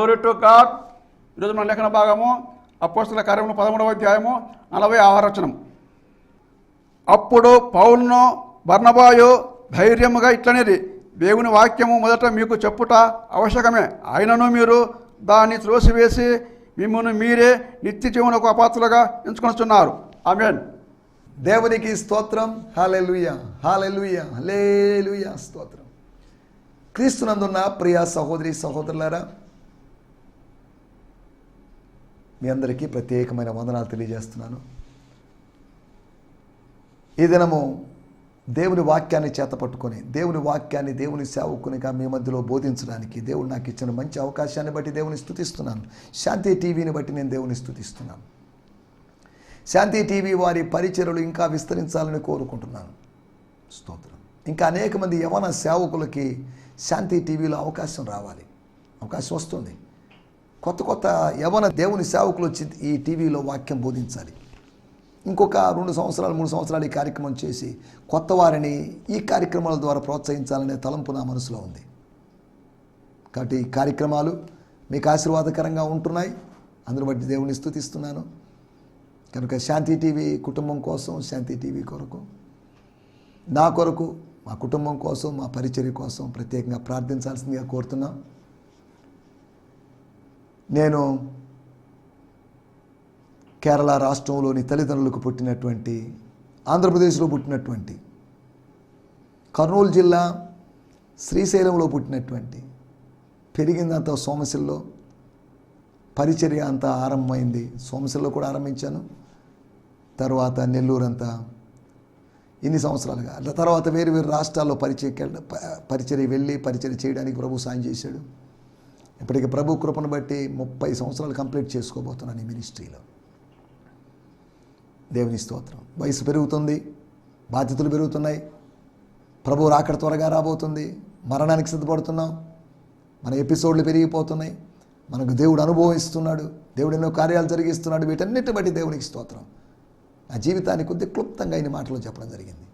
Glory to God. ఈరోజు మన లేఖన భాగము అపోస్తలుల కార్యములు 13వ అధ్యాయము 46వ వచనం. అప్పుడు పౌలును బర్నబాయు ధైర్యముగా ఇట్లనేది, దేవుని వాక్యము మొదట మీకు చెప్పుట ఆవశ్యకమే, అయినను మీరు దాన్ని త్రోసివేసి మిమ్మల్ని మీరే నిత్య జీవనకు అపాత్రులుగా ఎంచుకొనుచున్నారు. ఆమేన్. దేవునికి స్తోత్రం. హల్లెలూయా, హల్లెలూయా, హల్లెలూయా, స్తోత్రం. క్రీస్తునందున్న ప్రియ సహోదరి సహోదరులారా, మీ అందరికీ ప్రత్యేకమైన వందనాలు తెలియజేస్తున్నాను. ఈ దినము దేవుని వాక్యాన్ని చేతపట్టుకొని దేవుని వాక్యాన్ని దేవుని సేవకునిగా మీ మధ్యలో బోధించడానికి దేవుడు నాకు ఇచ్చిన మంచి అవకాశాన్ని బట్టి దేవుని స్తుతిస్తున్నాను. శాంతి టీవీని బట్టి నేను దేవుని స్తుతిస్తున్నాను. శాంతి టీవీ వారి పరిచర్యలు ఇంకా విస్తరించాలని కోరుకుంటున్నాను. స్తోత్రం. ఇంకా అనేక మంది యవన సేవకులకి శాంతి టీవీలో అవకాశం రావాలి. అవకాశం వస్తుంది. కొత్త కొత్త యవన దేవుని సేవకులు వచ్చి ఈ టీవీలో వాక్యం బోధించాలి. ఇంకొక 2 సంవత్సరాలు 3 సంవత్సరాలు ఈ కార్యక్రమం చేసి కొత్త వారిని ఈ కార్యక్రమాల ద్వారా ప్రోత్సహించాలనే తలంపు నా మనసులో ఉంది. కాబట్టి ఈ కార్యక్రమాలు మీకు ఆశీర్వాదకరంగా ఉంటున్నాయి. అందును బట్టి దేవుని స్తుతిస్తున్నాను. కనుక శాంతి టీవీ కుటుంబం కోసం, శాంతి టీవీ కొరకు, నా కొరకు, మా కుటుంబం కోసం, మా పరిచర్య కోసం ప్రత్యేకంగా ప్రార్థించాల్సిందిగా కోరుతున్నాం. నేను కేరళ రాష్ట్రంలోని తల్లిదండ్రులకు పుట్టినటువంటి, ఆంధ్రప్రదేశ్లో పుట్టినటువంటి, కర్నూలు జిల్లా శ్రీశైలంలో పుట్టినటువంటి, పెరిగిందంతా సోమశిల్లో, పరిచర్య అంతా ఆరంభమైంది సోమశిల్లో కూడా ఆరంభించాను. తర్వాత నెల్లూరు అంతా ఇన్ని సంవత్సరాలుగా, తర్వాత వేరు వేరు రాష్ట్రాల్లో పరిచర్య వెళ్ళి పరిచర్య చేయడానికి ప్రభు సాయం చేశాడు. ఇప్పటికి ప్రభు కృపను బట్టి 30 సంవత్సరాలు కంప్లీట్ చేసుకోబోతున్నాను ఈ మినిస్ట్రీలో. దేవుని స్తోత్రం. వయసు పెరుగుతుంది, బాధ్యతలు పెరుగుతున్నాయి, ప్రభు రాకడ త్వరగా రాబోతుంది, మరణానికి సిద్ధపడుతున్నాం, మన ఎపిసోడ్లు పెరిగిపోతున్నాయి, మనకు దేవుడు అనుభవిస్తున్నాడు, దేవుడు ఎన్నో కార్యాలు జరిగిస్తున్నాడు. వీటన్నిటి బట్టి దేవునికి స్తోత్రం. నా జీవితాన్ని కొద్ది క్లుప్తంగా ఇన్ని మాటలు చెప్పడం జరిగింది.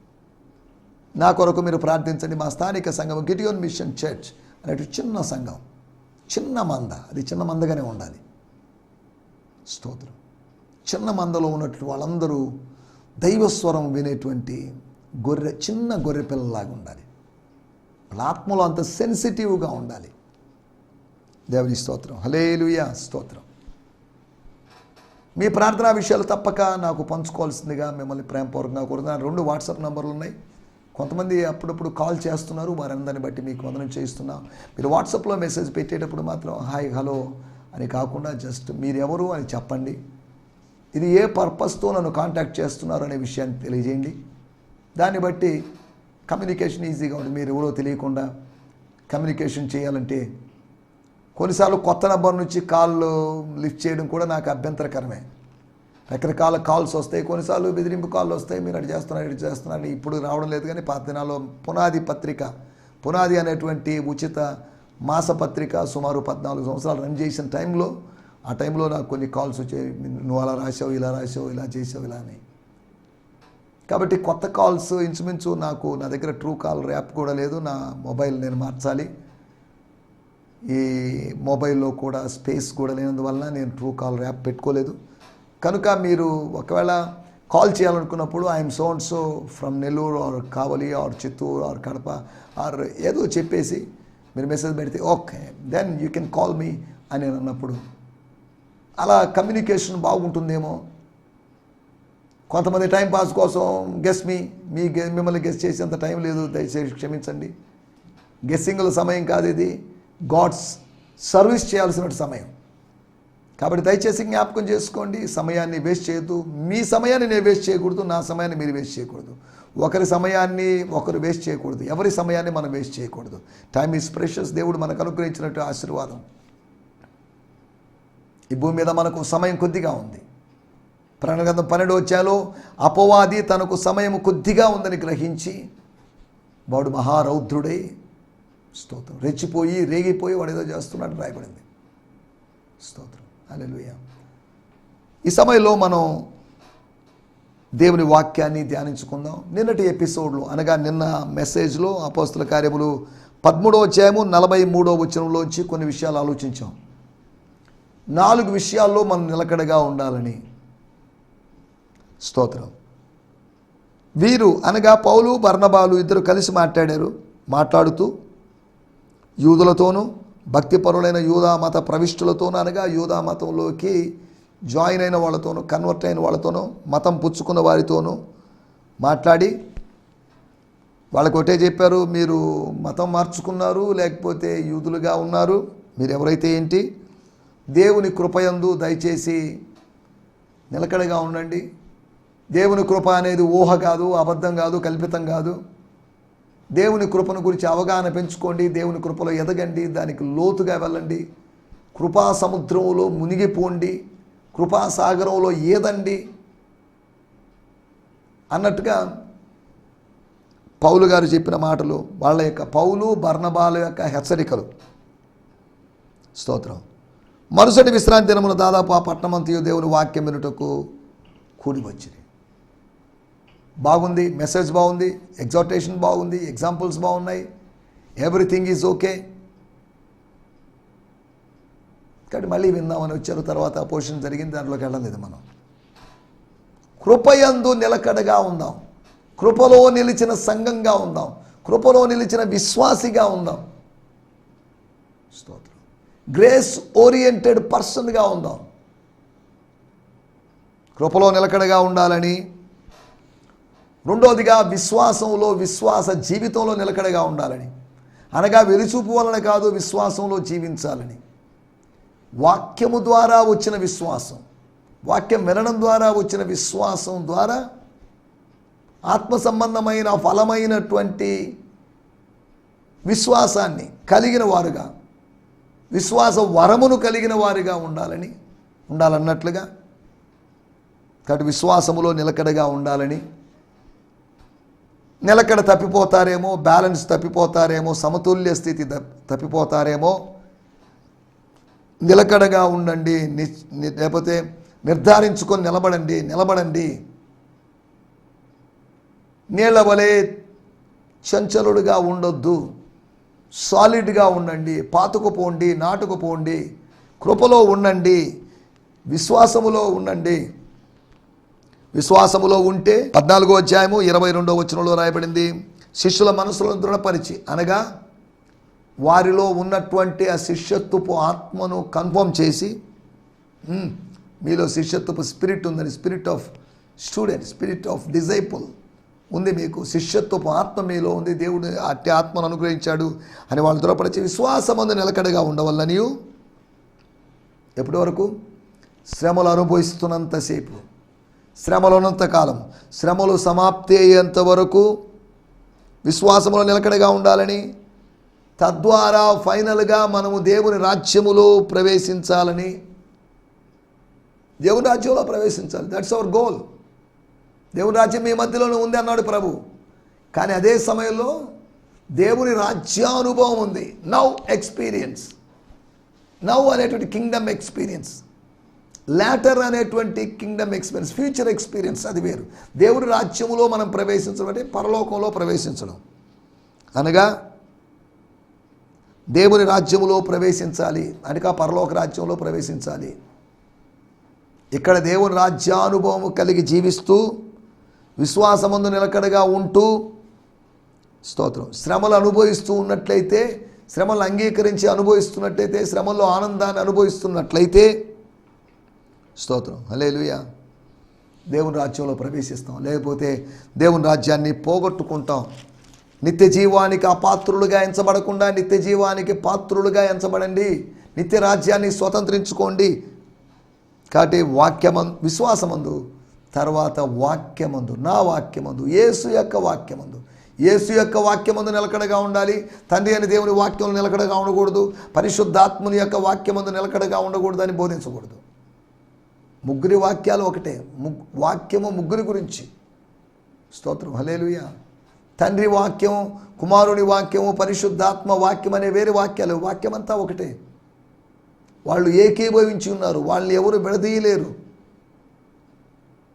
నా కొరకు మీరు ప్రార్థించండి. మా స్థానిక సంఘం గిడియోన్ మిషన్ చర్చ్ అనేటువంటి చిన్న సంఘం, చిన్న మంద, అది చిన్న మందగానే ఉండాలి. స్తోత్రం. చిన్న మందలో ఉన్నటువంటి వాళ్ళందరూ దైవస్వరం వినేటువంటి చిన్న గొర్రె పిల్లలాగా ఉండాలి. వాళ్ళ ఆత్మలో అంత సెన్సిటివ్గా ఉండాలి. దేవుని స్తోత్రం. హల్లెలూయా, స్తోత్రం. మీ ప్రార్థనా విషయాలు తప్పక నాకు పంచుకోవాల్సిందిగా మిమ్మల్ని ప్రేమపూర్వకంగా కోరుతున్నాను. 2 వాట్సాప్ నంబర్లు ఉన్నాయి. కొంతమంది అప్పుడప్పుడు కాల్ చేస్తున్నారు, వారందరిని బట్టి మీకు వందనం చేయిస్తున్నాం. మీరు వాట్సాప్లో మెసేజ్ పెట్టేటప్పుడు మాత్రం హాయ్ హలో అని కాకుండా జస్ట్ మీరెవరు అని చెప్పండి. ఇది ఏ పర్పస్తో నన్ను కాంటాక్ట్ చేస్తున్నారు అనే విషయాన్ని తెలియజేయండి. దాన్ని బట్టి కమ్యూనికేషన్ ఈజీగా ఉంటుంది. మీరు ఎవరో తెలియకుండా కమ్యూనికేషన్ చేయాలంటే కొన్నిసార్లు కొత్త నెంబర్ నుంచి కాల్ లిఫ్ట్ చేయడం కూడా నాకు అభ్యంతరకరమే. రకరకాల కాల్స్ వస్తాయి, కొన్నిసార్లు బెదిరింపు కాళ్ళు వస్తాయి. మీరు అటు చేస్తున్నారు ఇప్పుడు రావడం లేదు. కానీ పాత దినాల్లో పునాది పత్రిక, పునాది అనేటువంటి ఉచిత మాసపత్రిక సుమారు 14 సంవత్సరాలు రన్ చేసిన టైంలో, ఆ టైంలో నాకు కొన్ని కాల్స్ వచ్చాయి. నువ్వు అలా రాసావు, ఇలా రాసావు, ఇలా చేసావు, ఇలా అని. కాబట్టి కొత్త కాల్స్ ఇంచుమించు నా దగ్గర ట్రూ కాల్ యాప్ కూడా లేదు. నా మొబైల్ నేను మార్చాలి. ఈ మొబైల్లో కూడా స్పేస్ కూడా లేనందువల్ల నేను ట్రూ కాల్ యాప్ పెట్టుకోలేదు. కనుక మీరు ఒకవేళ కాల్ చేయాలనుకున్నప్పుడు I'm so and so from Nellore or Kavali or Chittoor or Kadapa or ఏదో చెప్పేసి మీరు మెసేజ్ పెడితే okay then you can call me అని అన్నప్పుడు అలా కమ్యూనికేషన్ బాగుంటుందేమో. కొంతమంది టైంపాస్ కోసం మిమ్మల్ని గెస్ చేసేంత టైం లేదు, దయచేసి క్షమించండి. గెస్సింగ్ల సమయం కాదు ఇది, గాడ్స్ సర్వీస్ చేయాల్సిన సమయం. కాబట్టి దయచేసి జ్ఞాపకం చేసుకోండి, సమయాన్ని వేస్ట్ చేయొద్దు. మీ సమయాన్ని నేను వేస్ట్ చేయకూడదు, నా సమయాన్ని మీరు వేస్ట్ చేయకూడదు. ఒకరి సమయాన్ని ఒకరు వేస్ట్ చేయకూడదు, ఎవరి సమయాన్ని మనం వేస్ట్ చేయకూడదు. Time is precious. దేవుడు మనకు అనుగ్రహించినట్టు ఆశీర్వాదం. ఈ భూమి మీద మనకు సమయం కొద్దిగా ఉంది. ప్రకటన గ్రంథం 12వ అధ్యాయంలో అపవాది తనకు సమయం కొద్దిగా ఉందని గ్రహించి వాడు మహారౌద్రుడై స్తోత్రం రెచ్చిపోయి రేగిపోయి వాడు ఏదో చేస్తున్నాడని రాయబడింది. స్తోత్రం. హల్లెలూయా. ఈ సమయంలో మనం దేవుని వాక్యాన్ని ధ్యానించుకుందాం. నిన్నటి ఎపిసోడ్లో అనగా నిన్న మెసేజ్లో అపోస్తల కార్యములు 13వ అధ్యాయము 43వ వచనంలోంచి కొన్ని విషయాలు ఆలోచించాం. 4 విషయాల్లో మనం నిలకడగా ఉండాలని. స్తోత్రం. వీరు అనగా పౌలు బర్నబాలు ఇద్దరు కలిసి మాట్లాడుతూ యూదులతోనూ భక్తిపరులైన యూదా మత ప్రవిష్టులతోనూ అనగా యూదా మతంలోకి జాయిన్ అయిన వాళ్ళతోనూ కన్వర్ట్ అయిన వాళ్ళతోనూ మతం పుచ్చుకున్న వారితోనూ మాట్లాడి వాళ్ళకి ఒకటే చెప్పారు, మీరు మతం మార్చుకున్నారు లేకపోతే యూదులుగా ఉన్నారు, మీరు ఎవరైతే ఏంటి, దేవుని కృపయందు దయచేసి నిలకడగా ఉండండి. దేవుని కృప అనేది ఊహ కాదు, అబద్ధం కాదు, కల్పితం కాదు. దేవుని కృపను గురించి అవగాహన పెంచుకోండి, దేవుని కృపలో ఎదగండి, దానికి లోతుగా వెళ్ళండి, కృపా సముద్రంలో మునిగిపోండి, కృపాసాగరంలో ఏదండి అన్నట్టుగా పౌలు గారు చెప్పిన మాటలు వాళ్ళ యొక్క పౌలు బర్నబాల యొక్క హెచ్చరికలు. స్తోత్రం. మరుసటి విశ్రాంతి దినమున దాదాపు ఆ పట్టణమంతయు దేవుని వాక్యం వినుటకు కూడి వచ్చింది. బాగుంది, మెసేజ్ బాగుంది, ఎగ్జార్టేషన్ బాగుంది, ఎగ్జాంపుల్స్ బాగున్నాయి, ఎవ్రీథింగ్ ఈజ్ ఓకే. కాబట్టి మళ్ళీ విందామని వచ్చారు. తర్వాత పోషణ జరిగింది, దాంట్లోకి వెళ్ళలేదు. మనం కృపయందు నిలకడగా ఉందాం, కృపలో నిలిచిన సంఘంగా ఉందాం, కృపలో నిలిచిన విశ్వాసిగా ఉందాం. స్తోత్రం. గ్రేస్ ఓరియంటెడ్ పర్సన్గా ఉందాం. కృపలో నిలకడగా ఉండాలని. రెండోదిగా విశ్వాసంలో, విశ్వాస జీవితంలో నిలకడగా ఉండాలని. అనగా వెలిచూపు వలన కాదు, విశ్వాసంలో జీవించాలని. వాక్యము ద్వారా వచ్చిన విశ్వాసం, వాక్యం వినడం ద్వారా వచ్చిన విశ్వాసం ద్వారా ఆత్మ సంబంధమైన ఫలమైనటువంటి విశ్వాసాన్ని కలిగిన వారుగా, విశ్వాస వరమును కలిగిన వారిగా ఉండాలన్నట్లుగా. కాబట్టి విశ్వాసములో నిలకడగా ఉండాలని. నిలకడ తప్పిపోతారేమో, బ్యాలెన్స్ తప్పిపోతారేమో, సమతుల్య స్థితి తప్పిపోతారేమో. నిలకడగా ఉండండి, లేకపోతే నిర్ధారించుకొని నిలబడండి. నీళ్ల వలె చంచలుడుగా ఉండొద్దు, సాలిడ్గా ఉండండి, పాతుకుపోండి, నాటుకుపోండి, కృపలో ఉండండి, విశ్వాసములో ఉండండి. విశ్వాసములో ఉంటే 14వ అధ్యాయము 22వ వచనంలో రాయబడింది, శిష్యుల మనసులను దృఢపరిచి, అనగా వారిలో ఉన్నటువంటి ఆ శిష్యత్వపు ఆత్మను కన్ఫర్మ్ చేసి, మీలో శిష్యత్వపు స్పిరిట్ ఉందని, spirit of student, spirit of disciple ఉంది, మీకు శిష్యత్వపు ఆత్మ మీలో ఉంది, దేవుడు అట్టి ఆత్మను అనుగ్రహించాడు అని వాళ్ళు దృఢపరిచి విశ్వాసమందు నిలకడగా ఉండవల్లనియు. ఎప్పటి వరకు? శ్రమలు అనుభవిస్తున్నంతసేపు, శ్రమలు ఉన్నంతకాలం, శ్రమలు సమాప్తి అయ్యేంత వరకు విశ్వాసములో నిలకడగా ఉండాలని. తద్వారా ఫైనల్గా మనము దేవుని రాజ్యములో ప్రవేశించాలని. దేవుని రాజ్యంలో ప్రవేశించాలి. That's our goal. దేవుని రాజ్యం మీ మధ్యలోనే ఉంది అన్నాడు ప్రభు. కానీ అదే సమయంలో దేవుని రాజ్యానుభవం ఉంది. నౌ ఎక్స్పీరియన్స్, నౌ అనేటువంటి కింగ్డమ్ ఎక్స్పీరియన్స్, లాటర్ అనేటువంటి కింగ్డమ్ ఎక్స్పీరియన్స్, ఫ్యూచర్ ఎక్స్పీరియన్స్, అది వేరు. దేవుని రాజ్యములో మనం ప్రవేశించడం అంటే పరలోకంలో ప్రవేశించడం. అనగా దేవుని రాజ్యములో ప్రవేశించాలి, అనగా పరలోక రాజ్యంలో ప్రవేశించాలి. ఇక్కడ దేవుని రాజ్యానుభవం కలిగి జీవిస్తూ విశ్వాసమందు నిలకడగా ఉంటూ, స్తోత్రం, శ్రమలు అనుభవిస్తూ ఉన్నట్లయితే, శ్రమలు అంగీకరించి అనుభవిస్తున్నట్లయితే, శ్రమల్లో ఆనందాన్ని అనుభవిస్తున్నట్లయితే, స్తోత్రం, హల్లెలూయా, దేవుని రాజ్యంలో ప్రవేశిస్తాం. లేకపోతే దేవుని రాజ్యాన్ని పోగొట్టుకుంటాం. నిత్య జీవానికి అపాత్రులుగా ఎంచబడకుండా నిత్య జీవానికి పాత్రులుగా ఎంచబడండి. నిత్య రాజ్యాన్ని స్వతంత్రించుకోండి. కాబట్టి విశ్వాసమందు, తర్వాత వాక్యమందు, నా వాక్యమందు, యేసు యొక్క వాక్యమందు, యేసు యొక్క వాక్యమందు నిలకడగా ఉండాలి. తండ్రి అని దేవుని వాక్యంలో నిలకడగా ఉండకూడదు. పరిశుద్ధాత్ముని యొక్క వాక్యమందు నిలకడగా ఉండకూడదు అని బోధించకూడదు. ముగ్గురి వాక్యాలు ఒకటే, వాక్యము ముగ్గురి గురించి. స్తోత్రం, హల్లెలూయా. తండ్రి వాక్యం, కుమారుని వాక్యము, పరిశుద్ధాత్మ వాక్యం అనే వేరే వాక్యాలు, వాక్యమంతా ఒకటే. వాళ్ళు ఏకీభవించి ఉన్నారు, వాళ్ళని ఎవరు విడదీయలేరు.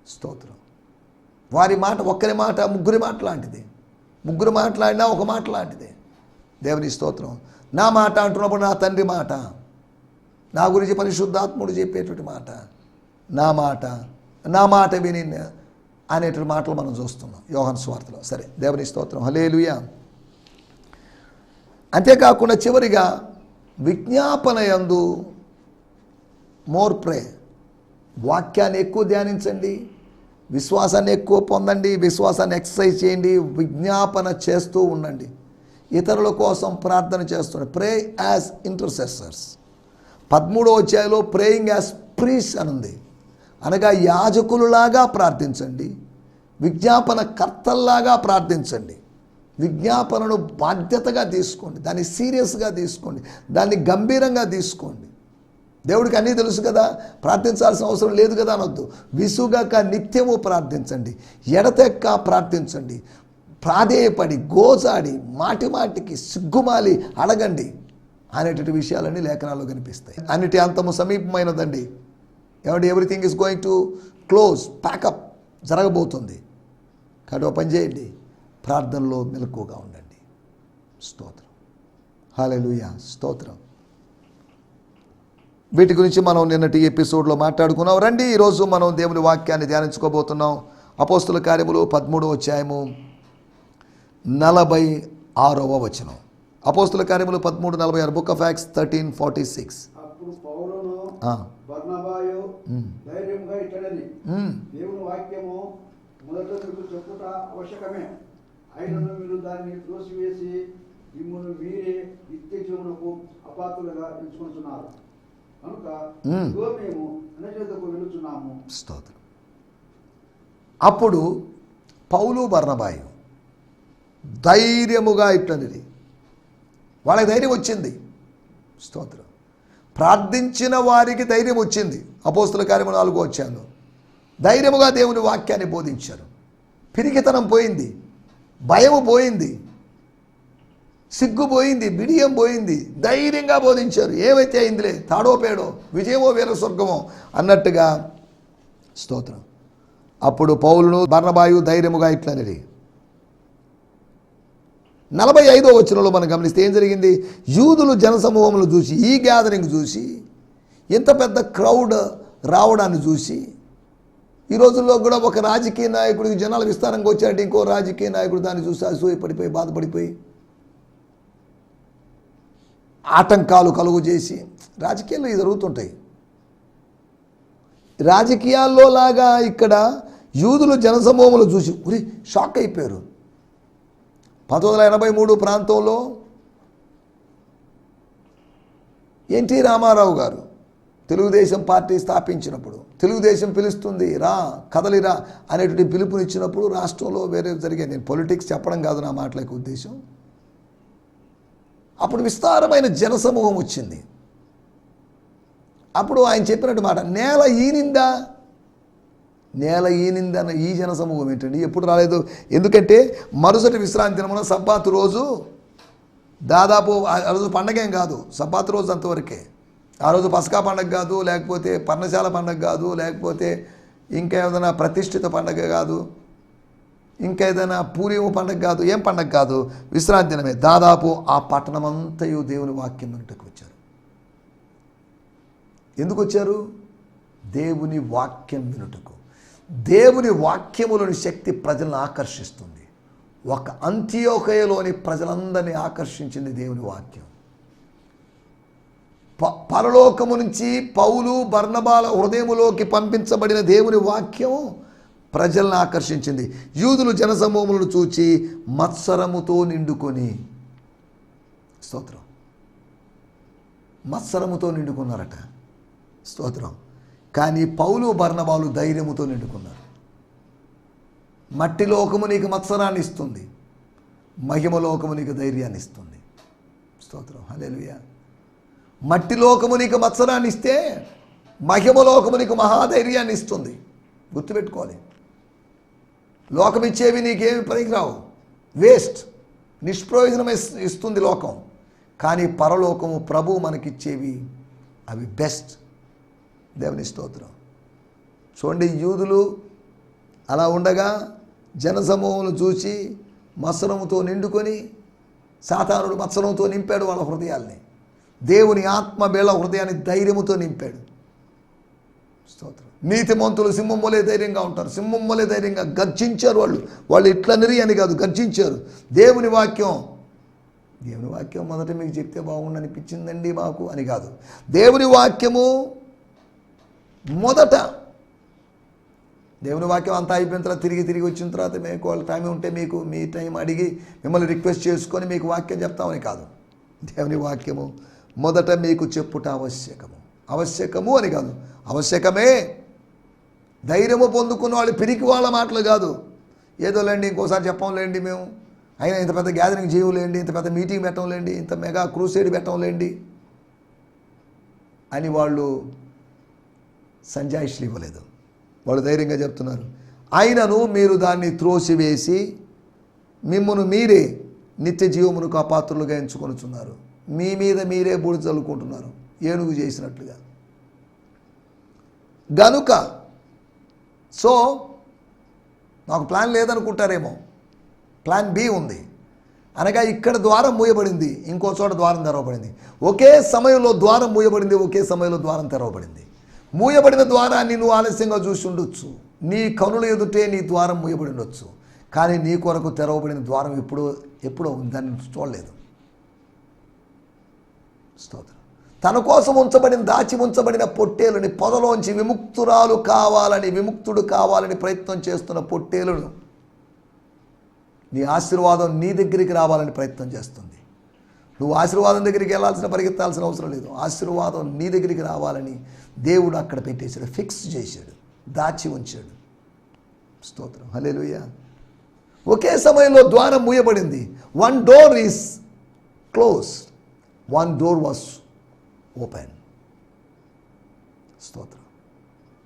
స్తోత్రం. వారి మాట, ఒక్కరి మాట ముగ్గురి మాట లాంటిది. ముగ్గురు మాట్లాడినా ఒక మాట లాంటిది. దేవుని స్తోత్రం. నా మాట అంటున్నప్పుడు నా తండ్రి మాట, నా గురించి పరిశుద్ధాత్ముడు చెప్పేటువంటి మాట, నా మాట విని అనేటువంటి మాటలు మనం చూస్తున్నాం యోహాను సువార్తలో. సరే, దేవుని స్తోత్రం, హల్లెలూయా. అంతేకాకుండా చివరిగా విజ్ఞాపన యందు మోర్ ప్రే, వాక్యాన్ని ఎక్కువ ధ్యానించండి, విశ్వాసాన్ని ఎక్కువ పొందండి, విశ్వాసాన్ని ఎక్సర్సైజ్ చేయండి, విజ్ఞాపన చేస్తూ ఉండండి, ఇతరుల కోసం ప్రార్థన చేస్తుండండి. ప్రే యాజ్ ఇంటర్సెసర్స్. 13వ అధ్యాయంలో ప్రేయింగ్ యాజ్ ప్రీస్ అని ఉంది. అనగా యాజకులులాగా ప్రార్థించండి, విజ్ఞాపన కర్తల్లాగా ప్రార్థించండి. విజ్ఞాపనను బాధ్యతగా తీసుకోండి, దాన్ని సీరియస్గా తీసుకోండి, దాన్ని గంభీరంగా తీసుకోండి. దేవుడికి అన్నీ తెలుసు కదా, ప్రార్థించాల్సిన అవసరం లేదు కదా అనొద్దు. విసుగక నిత్యము ప్రార్థించండి, ఎడతెక్క ప్రార్థించండి, ప్రాధేయపడి గోజాడి మాటికి సిగ్గుమాలి అడగండి అనేటువంటి విషయాలన్నీ లేఖనాల్లో కనిపిస్తాయి. అన్నిటి అంతము సమీపమైనదండి. ఏమంటే everything is going to close, pack up జరగబోతుంది. కాబట్టి ఓ పని చేయండి, ప్రార్థనలో మెలకువగా ఉండండి. స్తోత్రం, హల్లెలూయా, స్తోత్రం. వీటి గురించి మనం నిన్నటి ఎపిసోడ్లో మాట్లాడుకున్నాం. రండి, ఈరోజు మనం దేవుని వాక్యాన్ని ధ్యానించుకోబోతున్నాం. అపోస్తుల కార్యములు 13వ అధ్యాయము 46వ వచనం. అపోస్తుల కార్యములు 13:46, బుక్ ఆఫ్ యాక్ట్స్ 13:46. అప్పుడు పౌలును బర్నబాయు ధైర్యంగా ఇట్లనెను, దేవుని వాక్యము మొదట మీకు చెప్పుట అవశ్యకమే, అయినను మీరు దాన్ని త్రోసివేసి మిమ్మును మీరే నిత్య జీవనకు అపాత్రులుగా ఎంచుకుంటున్నారు కనుక ఇదిగో మేము అన్యజనులకు వెళుచున్నాము. స్తోత్రం. అప్పుడు పౌలు బర్నబాయు ధైర్యముగా ఇట్లనిది. వాళ్ళకి ధైర్యం వచ్చింది. స్తోత్రం. ప్రార్థించిన వారికి ధైర్యం వచ్చింది. అపోస్తుల కార్యము 4వ అధ్యాయంలో ధైర్యముగా దేవుని వాక్యాన్ని బోధించారు. పిరికితనం పోయింది, భయము పోయింది, సిగ్గు పోయింది, బిడియం పోయింది. ధైర్యంగా బోధించారు. ఏమైతే అయిందిలే, తాడో పేడో, విజయమో వీర స్వర్గమో అన్నట్టుగా. స్తోత్రం. అప్పుడు పౌలును బర్నబాయు ధైర్యముగా ఇట్లనిది. 45వ వచనంలో మనం గమనిస్తే ఏం జరిగింది? యూదులు జనసమూహములు చూసి, ఈ గ్యాదరింగ్ చూసి, ఇంత పెద్ద క్రౌడ్ రావడాన్ని చూసి, ఈ రోజుల్లో కూడా ఒక రాజకీయ నాయకుడికి జనాలు విస్తారంగా వచ్చారంటే ఇంకో రాజకీయ నాయకుడు దాన్ని చూసి అసూయపడిపోయి బాధపడిపోయి ఆటంకాలు కలుగు చేసి, రాజకీయాల్లో ఇవి జరుగుతుంటాయి. రాజకీయాల్లో లాగా ఇక్కడ యూదులు జనసమూహములు చూసి షాక్ అయిపోయారు. 1983 ప్రాంతంలో ఎన్టీ రామారావు గారు తెలుగుదేశం పార్టీ స్థాపించినప్పుడు, తెలుగుదేశం పిలుస్తుంది రా కదలిరా అనేటువంటి పిలుపునిచ్చినప్పుడు రాష్ట్రంలో వేరే జరిగాయి. నేను పొలిటిక్స్ చెప్పడం కాదు నా మాటలకు ఉద్దేశం. అప్పుడు విస్తారమైన జనసమూహం వచ్చింది. అప్పుడు ఆయన చెప్పినట్టు మాట, నేల ఈనిందన్న ఈ జనసమూహం ఏంటండి, ఎప్పుడు రాలేదు. ఎందుకంటే మరుసటి విశ్రాంతి దినమున సబ్బాతు రోజు, దాదాపు ఆ రోజు పండగేం కాదు, సబ్బాతు రోజు అంతవరకే. ఆ రోజు పసకా పండగ కాదు, లేకపోతే పర్ణశాల పండగ కాదు, లేకపోతే ఇంకా ఏదైనా ప్రతిష్ఠిత పండగ కాదు, ఇంకా ఏదైనా పూర్వము పండగ కాదు, ఏం పండగ కాదు, విశ్రాంతి దినమే. దాదాపు ఆ పట్టణమంతయు దేవుని వాక్యం వినుటకు వచ్చారు. ఎందుకు వచ్చారు? దేవుని వాక్యం వినుటకు. దేవుని వాక్యములోని శక్తి ప్రజలను ఆకర్షిస్తుంది. ఒక అంత్యోకయలోని ప్రజలందరినీ ఆకర్షించింది దేవుని వాక్యం. పరలోకము నుంచి పౌలు బర్నబాల హృదయములోకి పంపించబడిన దేవుని వాక్యం ప్రజలను ఆకర్షించింది. యూదులు జనసమూహములను చూచి మత్సరముతో నిండుకొని, స్తోత్రం, మత్సరముతో నిండుకున్నారట. స్తోత్రం. కానీ పౌలు బర్నబాలు ధైర్యముతో నిండుకున్నారు. మట్టి లోకము నీకు మత్సరాన్ని ఇస్తుంది, మహిమ లోకము నీకు ధైర్యాన్ని ఇస్తుంది. స్తోత్రం, హల్లెలూయా. మట్టి లోకము నీకు మత్సరాన్ని ఇస్తే మహిమ లోకము నీకు మహాధైర్యాన్ని ఇస్తుంది. గుర్తుపెట్టుకోవాలి. లోకం ఇచ్చేవి నీకేమి పనికిరావు, వేస్ట్, నిష్ప్రయోజనం ఇస్తుంది లోకం. కానీ పరలోకము ప్రభువు మనకిచ్చేవి అవి బెస్ట్. దేవుని స్తోత్రం. చూడండి, యూదులు అలా ఉండగా జనసమూహములు చూసి మత్సరముతో నిండుకొని, సాతానుడు మత్సరంతో నింపాడు వాళ్ళ హృదయాల్ని. దేవుని ఆత్మ వీళ్ళ హృదయాన్ని ధైర్యముతో నింపాడు. స్తోత్రం. నీతిమంతులు సింహం వలె ధైర్యంగా ఉంటారు. సింహం వలె ధైర్యంగా గర్జించారు. వాళ్ళు ఇట్లా నిరి అని కాదు, గర్జించారు. దేవుని వాక్యం మొదట మీకు చెప్తే బాగుండనిపించిందండి మాకు అని కాదు. దేవుని వాక్యము మొదట, దేవుని వాక్యం అంతా అయిపోయిన తర్వాత తిరిగి వచ్చిన తర్వాత మీకు వాళ్ళ టైం ఉంటే మీకు మీ టైం అడిగి మిమ్మల్ని రిక్వెస్ట్ చేసుకొని మీకు వాక్యం చెప్తామని కాదు. దేవుని వాక్యము మొదట మీకు చెప్పుట ఆవశ్యకము అని కాదు, ఆవశ్యకమే. ధైర్యము పొందుకున్న వాళ్ళు పిరికి వాళ్ళ మాటలు కాదు. ఏదో లేండి, ఇంకోసారి చెప్పంలేండి, మేము అయినా ఇంత పెద్ద గ్యాదరింగ్ చేయలేండి, ఇంత పెద్ద మీటింగ్ పెట్టంలేండి, ఇంత మెగా క్రూసేడ్ పెట్టంలేండి అని వాళ్ళు సంజాయిషులు ఇవ్వలేదు. వాళ్ళు ధైర్యంగా చెప్తున్నారు. అయినను మీరు దాన్ని త్రోసివేసి మిమ్మును మీరే నిత్య జీవమునకు అపాత్రులుగా ఎంచుకొనుచున్నారు. మీ మీద మీరే బూడిద చల్లుకుంటున్నారు, ఏనుగు చేసినట్లుగా. గనుక సో నాకు ప్లాన్ లేదనుకుంటారేమో, ప్లాన్ బి ఉంది. అనగా ఇక్కడ ద్వారం మూయబడింది, ఇంకో చోట ద్వారం తెరవబడింది. ఒకే సమయంలో ద్వారం మూయబడింది, ఒకే సమయంలో ద్వారం తెరవబడింది. మూయబడిన ద్వారాన్ని నువ్వు ఆలస్యంగా చూసి ఉండొచ్చు, నీ కనుల ఎదుటే నీ ద్వారం మూయబడి ఉండొచ్చు. కానీ నీ కొరకు తెరవబడిన ద్వారం ఎప్పుడో దాన్ని చూడలేదు. స్తోత్రం. తన కోసం దాచి ఉంచబడిన పొట్టేలుని, పొదలోంచి విముక్తుడు కావాలని ప్రయత్నం చేస్తున్న పొట్టేలును నీ ఆశీర్వాదం నీ దగ్గరికి రావాలని ప్రయత్నం చేస్తుంది. నువ్వు ఆశీర్వాదం దగ్గరికి పరిగెత్తాల్సిన అవసరం లేదు. ఆశీర్వాదం నీ దగ్గరికి రావాలని దేవుడు అక్కడ పెట్టేశాడు, ఫిక్స్ చేశాడు, దాచి ఉంచాడు. స్తోత్రం. హల్లెలూయా. ఒకే సమయంలో ద్వారం మూయబడింది. One door is close, one door was open. స్తోత్రం.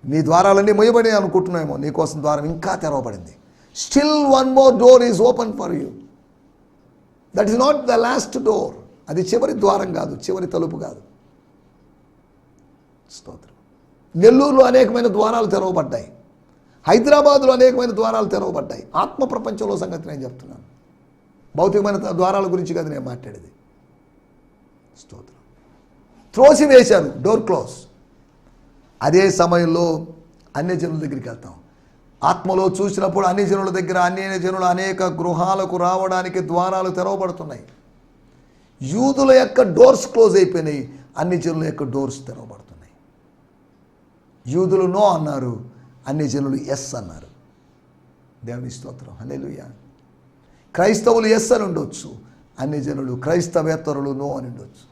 నీ ద్వారాలన్నీ మూయబడి అనుకుంటున్నామో, నీకోసం ద్వారం ఇంకా తెరవబడింది. Still one more door is open for you. That is not the last door. అది చివరి ద్వారం కాదు, చివరి తలుపు కాదు. స్తోత్రం. నెల్లూరులో అనేకమైన ద్వారాలు తెరవబడ్డాయి, హైదరాబాదులో అనేకమైన ద్వారాలు తెరవబడ్డాయి. ఆత్మ ప్రపంచంలో సంగతి నేను చెప్తున్నాను, భౌతికమైన ద్వారాల గురించి కాదు నేను మాట్లాడేది. స్తోత్రం. త్రోసివేశారు, డోర్ క్లోజ్. అదే సమయంలో అన్యజనుల దగ్గరికి వెళ్తాం. ఆత్మలో చూసినప్పుడు అన్యజనుల దగ్గర అన్యజనులు అనేక గృహాలకు రావడానికి ద్వారాలు తెరవబడుతున్నాయి. యూదుల యొక్క డోర్స్ క్లోజ్ అయిపోయినాయి, అన్యజనుల యొక్క డోర్స్ తెరవబడుతున్నాయి. యూదులు నో అన్నారు, అన్యజనులు ఎస్ అన్నారు. దేవుని స్తోత్రం. హల్లెలూయా. క్రైస్తవులు ఎస్ అని ఉండొచ్చు, అన్యజనులు క్రైస్తవేతరులు నో అని ఉండొచ్చు.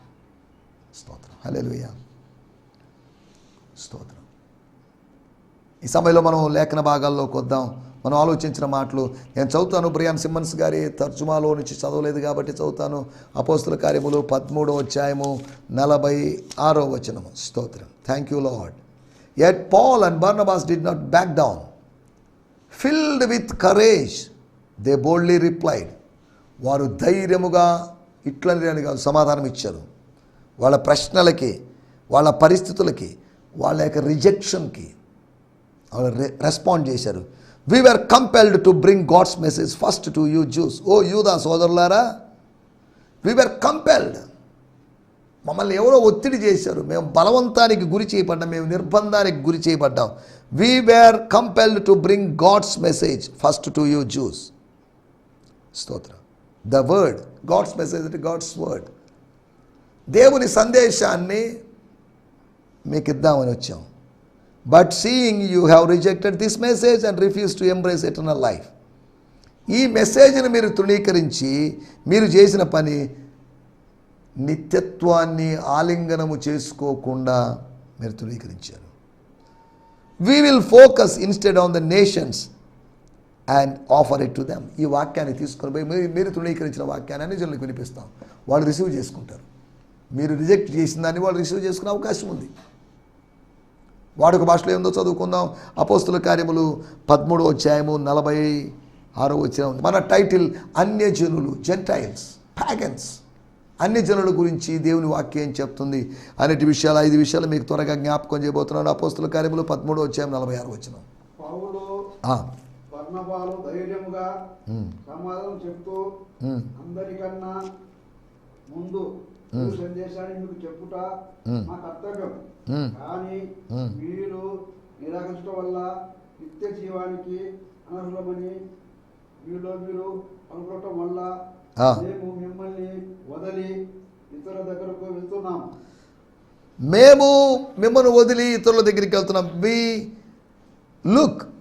స్తోత్రం. హల్లెలూయా. స్తోత్రం. ఈ సమయంలో మనం లేఖన భాగాల్లోకి వద్దాం. మనం ఆలోచించిన మాటలు నేను చదువుతాను. బ్రియాన్ సిమ్మన్స్ గారి తర్జుమాలో నుంచి చదవలేదు కాబట్టి చదువుతాను. అపోస్తుల కార్యములు 13వ అధ్యాయము 46వ వచనము. స్తోత్రం. Thank you lord. Yet Paul and Barnabas did not back down. Filled with courage, they boldly replied. వారు ధైర్యముగా ఇట్లని కాదు సమాధానం ఇచ్చారు. వాళ్ళ ప్రశ్నలకి, వాళ్ళ పరిస్థితులకి, వాళ్ళ యొక్క రిజెక్షన్కి వాళ్ళు రెస్పాండ్ చేశారు. We were compelled to bring God's message first to you Jews. ఓ యూదా సోదరులారా, we were compelled. మమ్మల్ని ఎవరో ఒత్తిడి చేశారు, మేము బలవంతానికి గురి చేయబడ్డాం, మేము నిర్బంధానికి గురి చేయబడ్డాం. We were compelled to bring God's message first to you Jews. స్తోత్రం. The word, God's message, God's word. దేవుని సందేశాన్ని మీకు ఇద్దామని వచ్చాం. But seeing you have rejected this message and refused to embrace eternal life. ఈ మెసేజ్ని మీరు తృణీకరించి మీరు చేసిన పని నిత్యత్వాన్ని ఆలింగనము చేసుకోకుండా మీరు తృణీకరించారు. We will focus instead on the nations and offer it to them. ఈ వాక్యాన్ని తీసుకొని పోయి మీరు తృణీకరించిన వాక్యాన్ని అన్ని జనులకు వినిపిస్తాం, వాళ్ళు రిసీవ్ చేసుకుంటారు. మీరు రిజెక్ట్ చేసిన దాన్ని వాళ్ళు రిసీవ్ చేసుకునే అవకాశం ఉంది. వాడుక భాషలో ఏందో చదువుకుందాం. అపోస్తుల కార్యములు 13వ అధ్యాయము 46వ వచనం. మన టైటిల్ అన్యజనులు, జెంటైల్స్, ప్యాగన్స్. అన్యజనుల గురించి దేవుని వాక్యం చెప్తుంది అనేటి విషయాలు, 5 విషయాలు మీకు త్వరగా జ్ఞాపకం చేయబోతున్నాను. అపోస్తుల కార్యములు 13వ అధ్యాయం 46వ వచనం. పౌలు బర్నబాలు ధైర్యముగా సమాధానం చెప్తూ అందరికన్నా ముందు ఈ సందేశాన్ని మీకు చెప్పుట మా కర్తవ్యం. కానీ మీరు నిరాకరించడం వల్ల నిత్య జీవానికి అనర్హులమని మీలో మీరు అనుకోవటం వల్ల మేము మిమ్మల్ని వదిలి ఇతరుల దగ్గరకు వెళ్తున్నాము. మేము మిమ్మల్ని వదిలి ఇతరుల దగ్గరికి వెళ్తున్నాం.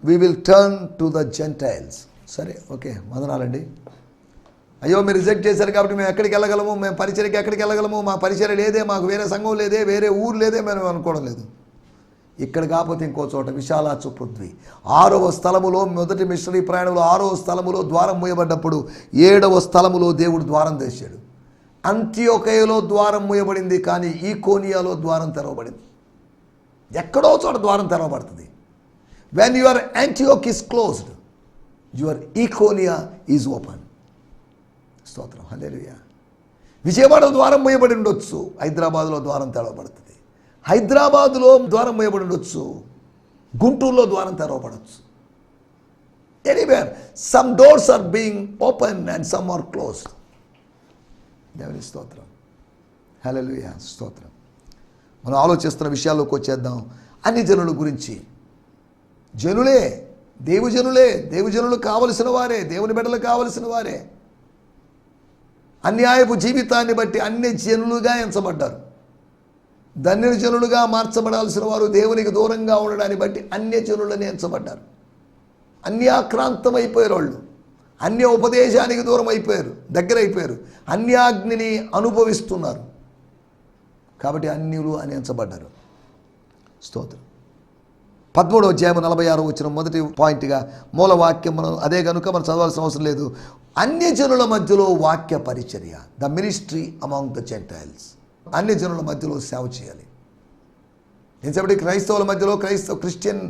we will turn to the Gentiles. సరే, ఓకే, వందనాలండి. అయ్యో, మీరు రిజెక్ట్ చేశారు కాబట్టి మేము ఎక్కడికి వెళ్ళగలము, మేము పరిచర్యకి ఎక్కడికి వెళ్ళగలము, మా పరిచర్య లేదే, మాకు వేరే సంఘం లేదే, వేరే ఊరు లేదే, మేము అనుకోవడం లేదు. ఇక్కడ కాకపోతే ఇంకో చోట విశాలాచు పృథ్వీ 6వ స్థలములో, మొదటి మిషనరీ ప్రయాణంలో 6వ స్థలములో ద్వారం మూయబడ్డప్పుడు 7వ స్థలములో దేవుడు ద్వారం తెచ్చాడు. అంత్యోకయలో ద్వారం మూయబడింది, కానీ ఈకోనియాలో ద్వారం తెరవబడింది. ఎక్కడో చోట ద్వారం తెరవబడుతుంది. When your Antioch is closed, your Iconium is open. స్తోత్రం, హల్లెలూయా. విజయవాడ ద్వారం మూయబడి ఉండొచ్చు, హైదరాబాద్లో ద్వారం తెరవబడుతుంది. హైదరాబాదులో ద్వారం మూయబడి ఉండొచ్చు, గుంటూరులో ద్వారం తెరవబడవచ్చు. Anywhere some doors are being open and some are closed. దేవుని స్తోత్రం, హల్లెలూయా, స్తోత్రం. మనం ఆలోచిస్తున్న విషయాల్లోకి వచ్చేద్దాం. అన్ని జనుల గురించి. జనులే, దేవుజనులు కావలసిన వారే, దేవుని బిడ్డలు కావలసిన వారే. అన్యాయపు జీవితాన్ని బట్టి అన్ని జనులుగా ఎంచబడ్డారు. ధన్య జనులుగా మార్చబడాల్సిన వారు దేవునికి దూరంగా ఉండడాన్ని బట్టి అన్య జనులని ఎంచబడ్డారు. అన్యాక్రాంతమైపోయారు వాళ్ళు. అన్య ఉపదేశానికి దూరం అయిపోయారు, దగ్గర అయిపోయారు. అన్యాగ్నిని అనుభవిస్తున్నారు. కాబట్టి అన్యులు అని ఎంచబడ్డారు. స్తోత్రం. 13వ అధ్యాయం 46వ వచనం మొదటి పాయింట్గా మూలవాక్యం. మనం అదే కనుక మనం చదవాల్సిన అవసరం లేదు. అన్యజనుల మధ్యలో వాక్య పరిచర్య, the ministry among the Gentiles. అన్యజనుల మధ్యలో సేవ చేయాలి. నిజానికి క్రైస్తవుల మధ్యలో, క్రిస్టియన్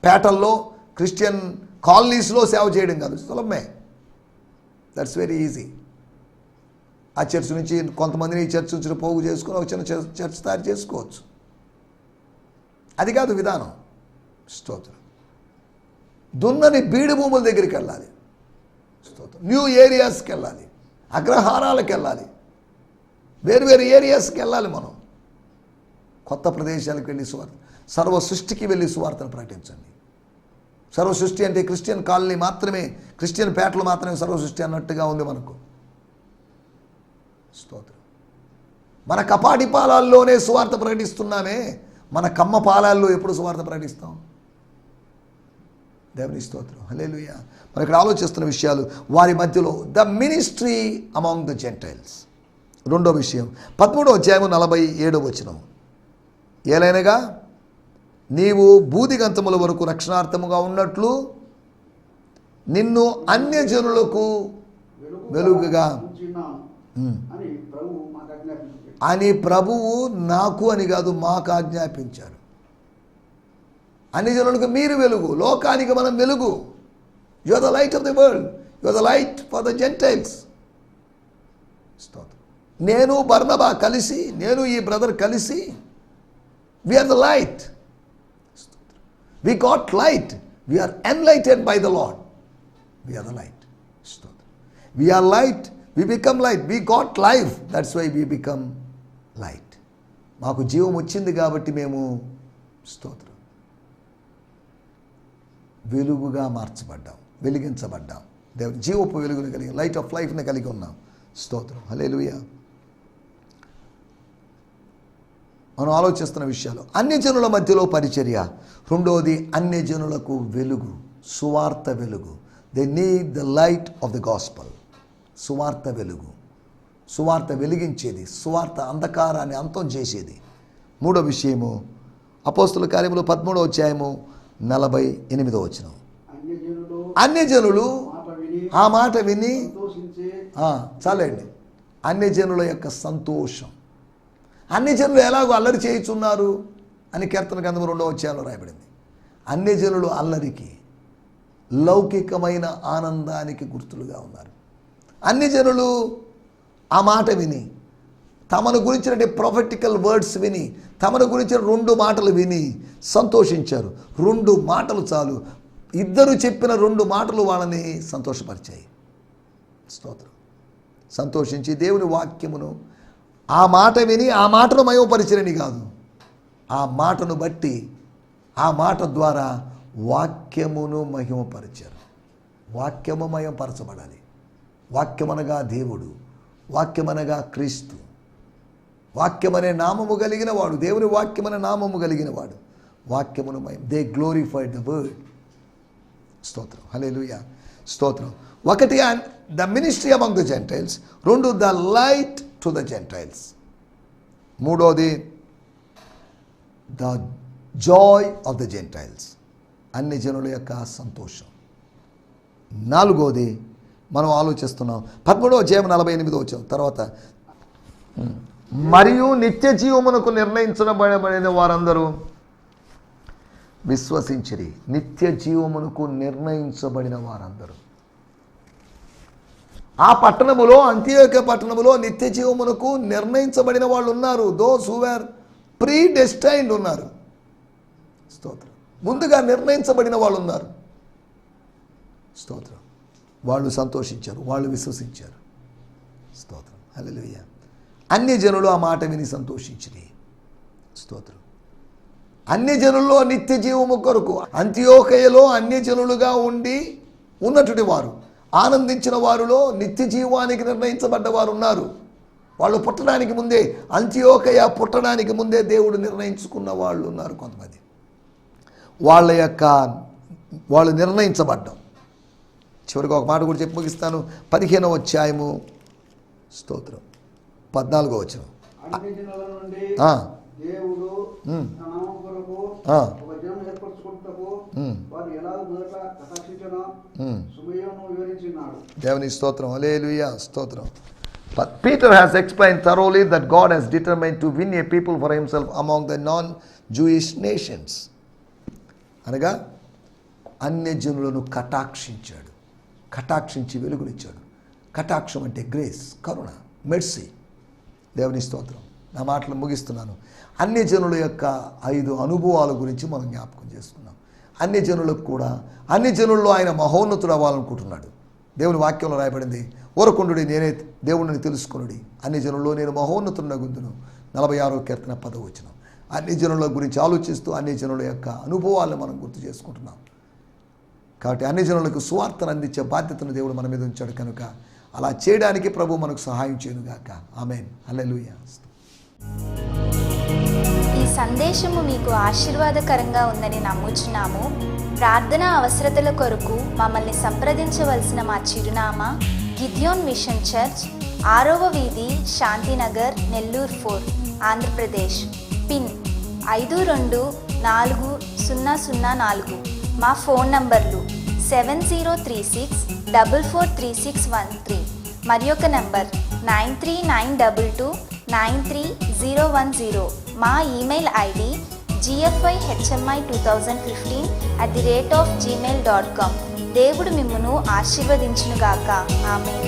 పేటల్లో, క్రిస్టియన్ కాలనీస్లో సేవ చేయడం కాదు, సులభమే. That's very easy. ఆ చర్చ్ నుంచి కొంతమందిని ఈ చర్చ్ నుంచి పోగు చేసుకుని ఒక చిన్న చర్చ్ తయారు చేసుకోవచ్చు. అది కాదు విధానం. స్తోత్రం. దున్నని బీడు భూముల దగ్గరికి వెళ్ళాలి. స్తోత్రం. న్యూ ఏరియాస్కి వెళ్ళాలి, అగ్రహారాలకు వెళ్ళాలి, వేరు ఏరియాస్కి వెళ్ళాలి. మనం కొత్త ప్రదేశాలకు వెళ్ళి సర్వ సృష్టికి వెళ్ళి సువార్తను ప్రకటించండి. సర్వ సృష్టి అంటే క్రిస్టియన్ కాలనీ మాత్రమే, క్రిస్టియన్ పేటలు మాత్రమే సర్వ సృష్టి అన్నట్టుగా ఉంది మనకు. స్తోత్రం. మన కపాటి పాలాల్లోనే సువార్త ప్రకటిస్తున్నామే, మన కమ్మ పాలాల్లో ఎప్పుడు సువార్త ప్రకటిస్తాం? దేవుని స్తోత్రం, హల్లెలూయా. మనం ఇక్కడ ఆలోచిస్తున్న విషయాలు వారి మధ్యలో, the ministry among the Gentiles. రెండో విషయం 13వ అధ్యాయం 47వ వచనం. ఏలైనగా నీవు బూదిగంతముల వరకు రక్షణార్థముగా ఉన్నట్లు నిన్ను అన్యజనులకు వెలుగుగా అని ప్రభువు నాకు అని కాదు మాకు ఆజ్ఞాపించారు. అన్ని జనులకు మీరు వెలుగు, లోకానికి మనం వెలుగు. You are the light of the world, you are the light for the gentiles. నేను బర్నబా కలిసి, నేను ఈ బ్రదర్ కలిసి, we are the light. We got light, we are enlightened by the lord. We are the light. We are light, we become light. We got life, that's why we become light. మాకు జీవం వచ్చింది కాబట్టి మేము, స్తోత్రం, వెలుగుగా మార్చబడ్డాం, వెలిగించబడ్డాం. దేవుని జీవపు వెలుగుని కలిగి, లైట్ ఆఫ్ లైఫ్ని కలిగి ఉన్నాం. స్తోత్రం, హల్లెలూయా. మనం ఆలోచిస్తున్న విషయాలు అన్యజనుల మధ్యలో పరిచర్య. రెండోది అన్యజనులకు వెలుగు, సువార్త వెలుగు. They need the light of the gospel. సువార్త వెలుగు, సువార్త వెలిగించేది, సువార్త అంధకారాన్ని అంతం చేసేది. మూడో విషయము అపోస్తుల కార్యములు 13వ అధ్యాయము 48వ వచనం. అన్యజనులు ఆ మాట విని చాలండి. అన్యజనుల యొక్క సంతోషం. అన్యజనులు ఎలాగో అల్లరి చేయుచున్నారు అని కీర్తన గ్రంథము 2వ అధ్యాయంలో రాయబడింది. అన్యజనులు అల్లరికి, లౌకికమైన ఆనందానికి గుర్తులుగా ఉన్నారు. అన్యజనులు ఆ మాట విని, తమను గురించిన ప్రొఫెటికల్ వర్డ్స్ విని, తమను గురించిన 2 మాటలు విని సంతోషించారు. 2 మాటలు చాలు. ఇద్దరు చెప్పిన 2 మాటలు వాళ్ళని సంతోషపరిచాయి. స్తోత్రం. సంతోషించి దేవుని వాక్యమును ఆ మాట విని ఆ మాటను మహిమపరిచిరని కాదు, ఆ మాటను బట్టి ఆ మాట ద్వారా వాక్యమును మహిమపరిచారు. వాక్యము మహిమపరచబడాలి. వాక్యమనగా దేవుడు, వాక్యమనగా క్రీస్తు, వాక్యమనే నామము కలిగిన వాడు, దేవుని వాక్యమనే నామము కలిగిన వాడు. వాక్యమును దే గ్లోరిఫైడ్ ద వర్డ్. స్తోత్రం, హల్లెలూయా, స్తోత్రం. ఒకటి the ministry among the gentiles, రెండు the light to the gentiles, మూడోది the joy of the gentiles, అన్ని జనుల యొక్క సంతోషం. నాలుగోది మనం ఆలోచిస్తున్నాం 13వ అధ్యాయం 48వ వచనం తర్వాత, మరియు నిత్య జీవమునకు నిర్ణయించబడిన వారందరూ విశ్వసించిరి. నిత్య జీవమునకు నిర్ణయించబడిన వారందరూ ఆ పట్టణములో, అంత్యోక్య పట్టణములో నిత్య జీవమునకు నిర్ణయించబడిన వాళ్ళు ఉన్నారు. Those who were predestined ఉన్నారు. స్తోత్రం. ముందుగా నిర్ణయించబడిన వాళ్ళు ఉన్నారు. స్తోత్రం. వాళ్ళు సంతోషించారు, వాళ్ళు విశ్వసించారు. స్తోత్రం, హల్లెలూయా. అన్ని జనులు ఆ మాట విని సంతోషించిరి. స్తోత్రం. అన్ని జనుల్లో నిత్య జీవము కొరకు అంత్యోకయలో అన్ని జనులుగా ఉండి ఉన్నటువంటి వారు, ఆనందించిన వారిలో నిత్య జీవానికి నిర్ణయించబడ్డ వారు ఉన్నారు. వాళ్ళు పుట్టడానికి ముందే, అంత్యోకయ పుట్టడానికి ముందే దేవుడు నిర్ణయించుకున్న వాళ్ళు ఉన్నారు. కొంతమంది వాళ్ళు నిర్ణయించబడ్డం. చివరికి ఒక మాట కూడా చెప్పి ముగిస్తాను. 15వ అధ్యాయము, స్తోత్రం, 14వ వచనం. అన్ని జనుల నుండి దేవుడు తన నామము కొరకు ఒక జనం ఏర్పరచుకొనుటకు వారు ఎలా మొదట కటాక్షించునో సమయమును వివరించినాడు. దేవుని స్తోత్రం, హల్లెలూయా, స్తోత్రం. But Peter has explained thoroughly that God has determined to win a people for himself among the non-Jewish nations. అనగా అన్య జనులను కటాక్షించాడు, కటాక్షించి వెలుగునిచ్చాడు. కటాక్షం అంటే గ్రేస్, కరుణ, మెర్సీ. దేవుని స్తోత్రం. నా మాటలు ముగిస్తున్నాను. అన్య జనుల యొక్క 5 అనుభవాల గురించి మనం జ్ఞాపకం చేసుకున్నాం. అన్య జనులకు కూడా, అన్ని జనుల్లో ఆయన మహోన్నతుడు అవ్వాలనుకుంటున్నాడు. దేవుని వాక్యంలో రాయబడింది, ఊరకుండుడి నేనే దేవుడిని తెలుసుకొనుడి, అన్ని జనుల్లో నేను మహోన్నతుడనగుందును. 46వ కీర్తన 10వ వచనం. అన్ని జనుల గురించి ఆలోచిస్తూ అన్ని జనుల యొక్క అనుభవాలను మనం గుర్తు చేసుకుంటున్నాం. కాబట్టి అన్ని జనులకు సువార్తను అందించే బాధ్యతను దేవుడు మన మీద ఉంచాడు కనుక అలా చేయడానికి ప్రభు మనకు సహాయం చేయనుగాక. ఆమేన్, హల్లెలూయా. ఈ సందేశము మీకు ఆశీర్వాదకరంగా ఉందని నమ్ముచున్నాము. ప్రార్థన అవసరతల కొరకు మమ్మల్ని సంప్రదించవలసిన మా చిరునామా గిద్యోన్ మిషన్ చర్చ్, 6వ వీధి, శాంతినగర్, నెల్లూరు 4, ఆంధ్రప్రదేశ్. పిన్ 524004. మా ఫోన్ నంబర్లు 7036443613 మరి ఒక నంబర్ 9392293010. మా ఈమెయిల్ ఐడి gfihmi2015@gmail.com. దేవుడు మిమ్మును ఆశీర్వదించునుగాక. ఆమేన్.